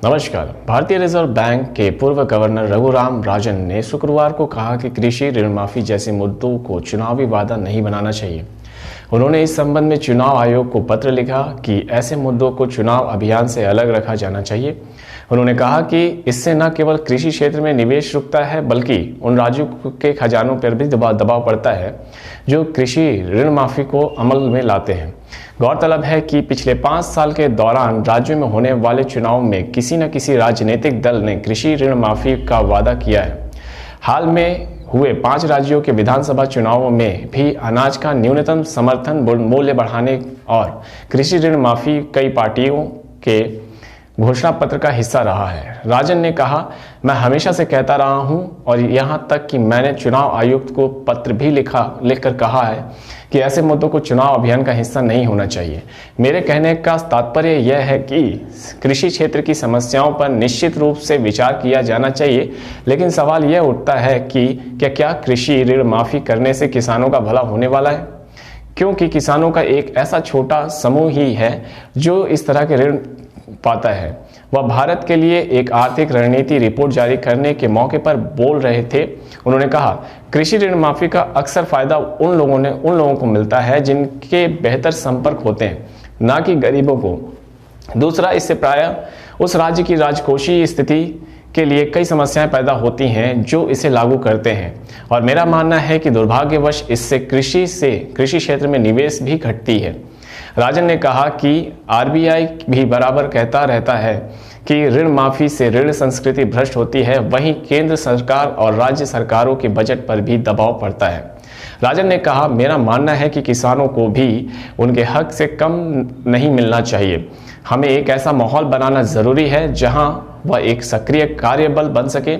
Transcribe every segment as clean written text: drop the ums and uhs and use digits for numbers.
नमस्कार। भारतीय reserve bank के पूर्व गवर्नर रघुराम राजन ने शुक्रवार को कहा कि कृषि ऋण माफी जैसे मुद्दों को चुनावी वादा नहीं बनाना चाहिए। उन्होंने इस संबंध में चुनाव आयोग को पत्र लिखा कि ऐसे मुद्दों को चुनाव अभियान से अलग रखा जाना चाहिए। उन्होंने कहा कि इससे न केवल कृषि क्षेत्र में निवेश रुकता है बल्कि उन राज्यों के खजानों पर भी दबाव पड़ता है जो कृषि ऋण माफी को अमल में लाते हैं। गौरतलब है कि पिछले 5 साल के दौरान राज्यों में होने वाले चुनाव में किसी न किसी राजनीतिक दल ने कृषि ऋण माफी का वादा किया है। हाल में हुए 5 राज्यों के विधानसभा चुनावों में भी अनाज का न्यूनतम समर्थन मूल्य बढ़ाने और कृषि ऋण माफी कई पार्टियों के घोषणा पत्र का हिस्सा रहा है। राजन ने कहा, मैं हमेशा से कहता रहा हूं और यहां तक कि मैंने चुनाव आयुक्त को पत्र भी लिखकर कहा है कि ऐसे मुद्दों को चुनाव अभियान का हिस्सा नहीं होना चाहिए। मेरे कहने का तात्पर्य यह है कि कृषि क्षेत्र की समस्याओं पर निश्चित रूप से विचार किया जाना चाहिए, लेकिन सवाल यह उठता है कि क्या कृषि ऋण माफी करने से किसानों का भला होने वाला है? क्योंकि किसानों का एक ऐसा छोटा समूह ही है जो इस तरह के ऋण पाता है। वह भारत के लिए एक आर्थिक रणनीति रिपोर्ट जारी करने के मौके पर बोल रहे थे। उन्होंने कहा, कृषि ऋण माफी का अक्सर फायदा उन लोगों को मिलता है जिनके बेहतर संपर्क होते हैं, ना कि गरीबों को। दूसरा, इससे प्रायः उस राज्य की राजकोषीय स्थिति के लिए कई समस्याएं पैदा होती हैं जो इसे लागू करते हैं, और मेरा मानना है कि दुर्भाग्यवश इससे कृषि क्षेत्र में निवेश भी घटती है। राजन ने कहा कि आरबीआई भी बराबर कहता रहता है कि ऋण माफी से ऋण संस्कृति भ्रष्ट होती है, वहीं केंद्र सरकार और राज्य सरकारों के बजट पर भी दबाव पड़ता है। राजन ने कहा, मेरा मानना है कि किसानों को भी उनके हक से कम नहीं मिलना चाहिए। हमें एक ऐसा माहौल बनाना जरूरी है जहां वह एक सक्रिय कार्यबल बन सके।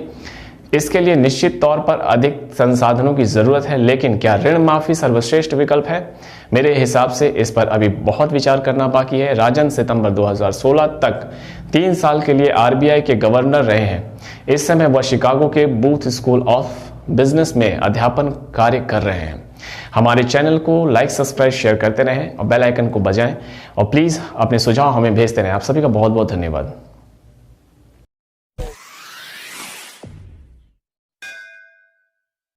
इसके लिए निश्चित तौर पर अधिक संसाधनों की जरूरत है, लेकिन क्या ऋण माफी सर्वश्रेष्ठ विकल्प है? मेरे हिसाब से इस पर अभी बहुत विचार करना बाकी है। राजन सितंबर 2016 तक 3 साल के लिए आरबीआई के गवर्नर रहे हैं। इस समय वह शिकागो के बूथ स्कूल ऑफ बिजनेस में अध्यापन कार्य कर रहे हैं। हमारे चैनल को लाइक, सब्सक्राइब, शेयर करते रहें और बेल आइकन को बजाएं, और प्लीज़ अपने सुझाव हमें भेजते रहें। आप सभी का बहुत बहुत धन्यवाद।